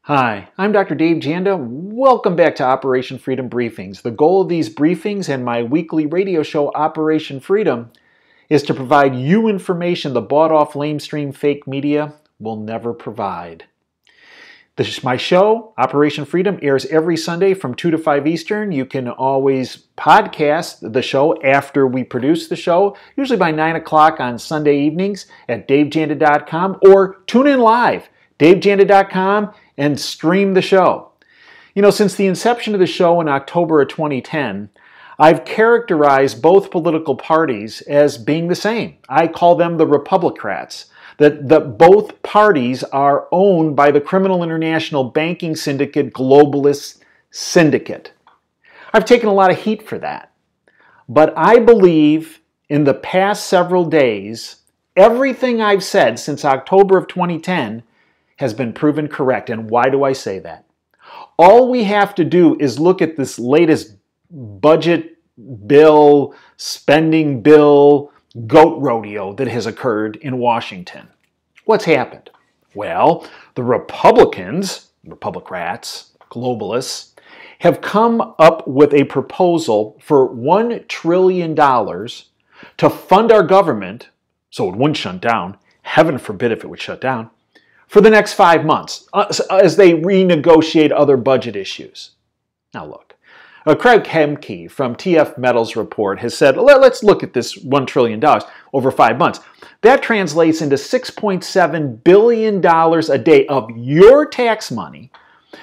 Hi, I'm Dr. Dave Janda. Welcome back to Operation Freedom Briefings. The goal of these briefings and my weekly radio show, Operation Freedom, is to provide you information the bought-off lamestream fake media will never provide. My show, Operation Freedom, airs every Sunday from 2 to 5 Eastern. You can always podcast the show after we produce the show, usually by 9 o'clock on Sunday evenings at davejanda.com, or tune in live, davejanda.com, and stream the show. You know, since the inception of the show in October of 2010, I've characterized both political parties as being the same. I call them the Republicrats. That both parties are owned by the criminal international banking syndicate Globalist Syndicate. I've taken a lot of heat for that. But I believe in the past several days, everything I've said since October of 2010 has been proven correct. And why do I say that? All we have to do is look at this latest budget bill, spending bill, goat rodeo that has occurred in Washington. What's happened? Well, the Republicans, Republicrats, globalists, have come up with a proposal for $1 trillion to fund our government, so it wouldn't shut down, heaven forbid if it would shut down, for the next 5 months as they renegotiate other budget issues. Now look, Craig Hemke from TF Metals Report has said, let's look at this $1 trillion over 5 months. That translates into $6.7 billion a day of your tax money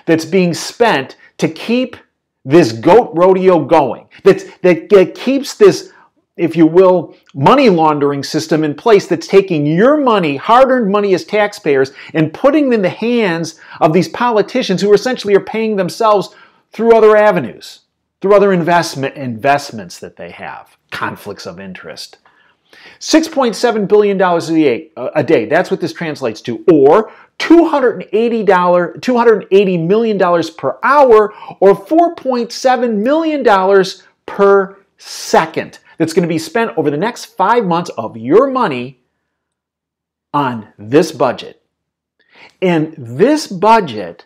that's being spent to keep this goat rodeo going, that keeps this, if you will, money laundering system in place that's taking your money, hard-earned money as taxpayers, and putting them in the hands of these politicians who essentially are paying themselves through other avenues, through other investments that they have, conflicts of interest. $6.7 billion a day, that's what this translates to, or $280 million per hour, or $4.7 million per second. That's going to be spent over the next 5 months of your money on this budget. And this budget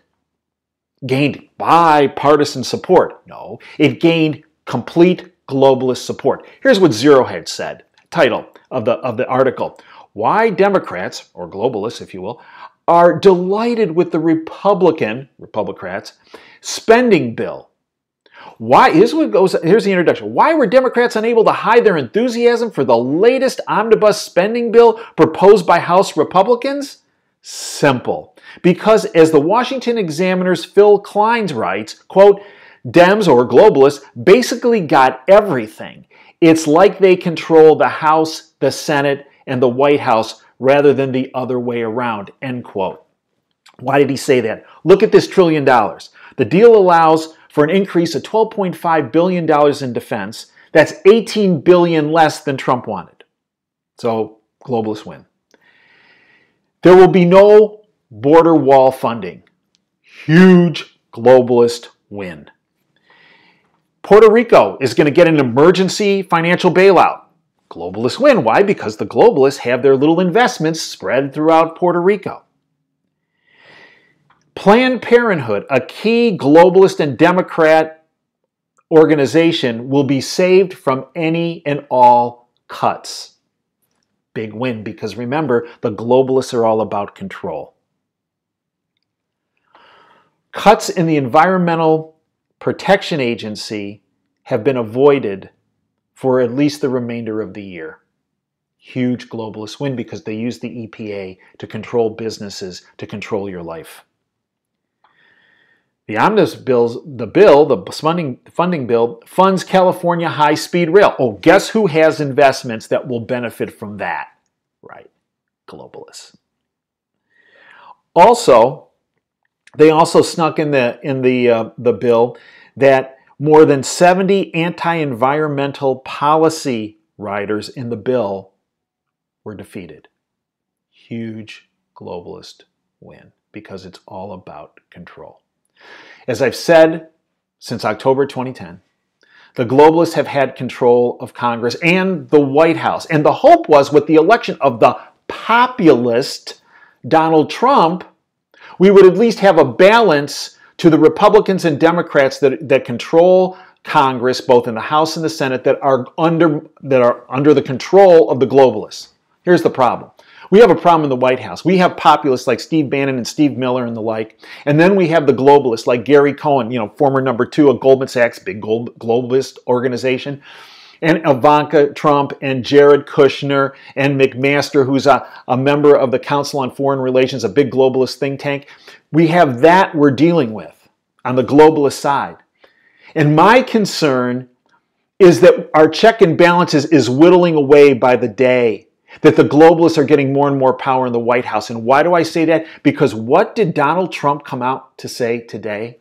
gained bipartisan support. No, it gained complete globalist support. Here's what Zero Hedge said, title of the article: Why Democrats, or globalists if you will, are delighted with the Republicrats, spending bill. Here's the introduction. Why were Democrats unable to hide their enthusiasm for the latest omnibus spending bill proposed by House Republicans? Simple. Because as the Washington Examiner's Phil Klein writes, quote, Dems, or globalists, basically got everything. It's like they control the House, the Senate, and the White House rather than the other way around, end quote. Why did he say that? Look at this $1 trillion. The deal allows for an increase of $12.5 billion in defense. That's $18 billion less than Trump wanted. So, globalists win. There will be no border wall funding. Huge globalist win. Puerto Rico is going to get an emergency financial bailout. Globalists win. Why? Because the globalists have their little investments spread throughout Puerto Rico. Planned Parenthood, a key globalist and Democrat organization, will be saved from any and all cuts. Big win, because remember, the globalists are all about control. Cuts in the Environmental Protection Agency have been avoided for at least the remainder of the year. Huge globalist win, because they use the EPA to control businesses, to control your life. The omnibus bill, the funding bill, funds California high-speed rail. Oh, guess who has investments that will benefit from that? Right, globalists. Also, they also snuck in the bill that more than 70 anti-environmental policy riders in the bill were defeated. Huge globalist win, because it's all about control. As I've said since October 2010, the globalists have had control of Congress and the White House. And the hope was, with the election of the populist Donald Trump, we would at least have a balance to the Republicans and Democrats that control Congress, both in the House and the Senate, that are under the control of the globalists. Here's the problem. We have a problem in the White House. We have populists like Steve Bannon and Steve Miller and the like. And then we have the globalists like Gary Cohn, former number 2 of Goldman Sachs, big globalist organization, and Ivanka Trump and Jared Kushner and McMaster, who's a member of the Council on Foreign Relations, a big globalist think tank. We have that we're dealing with on the globalist side. And my concern is that our check and balances is whittling away by the day, that the globalists are getting more and more power in the White House. And why do I say that? Because what did Donald Trump come out to say today?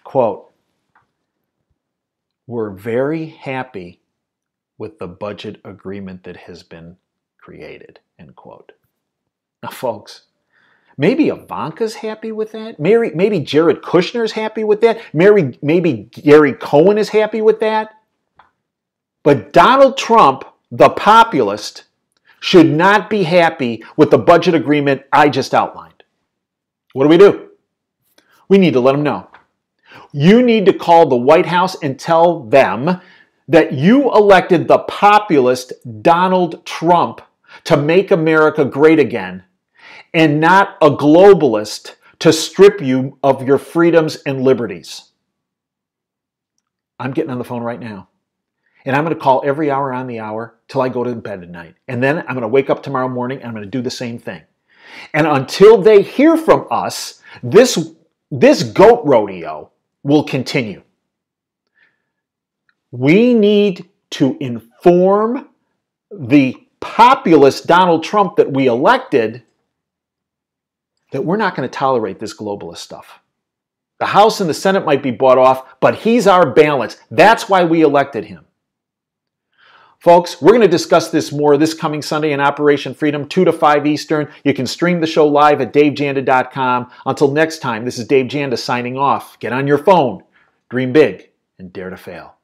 Quote, "We're very happy with the budget agreement that has been created," end quote. Now, folks, maybe Ivanka's happy with that. Maybe Jared Kushner's happy with that. Maybe Gary Cohn is happy with that. But Donald Trump, the populist, should not be happy with the budget agreement I just outlined. What do? We need to let him know. You need to call the White House and tell them that you elected the populist Donald Trump to make America great again, and not a globalist to strip you of your freedoms and liberties. I'm getting on the phone right now. And I'm going to call every hour on the hour till I go to bed at night. And then I'm going to wake up tomorrow morning and I'm going to do the same thing. And until they hear from us, this goat rodeo will continue. We need to inform the populist Donald Trump that we elected that we're not going to tolerate this globalist stuff. The House and the Senate might be bought off, but he's our balance. That's why we elected him. Folks, we're going to discuss this more this coming Sunday in Operation Freedom, 2 to 5 Eastern. You can stream the show live at davejanda.com. Until next time, this is Dave Janda signing off. Get on your phone, dream big, and dare to fail.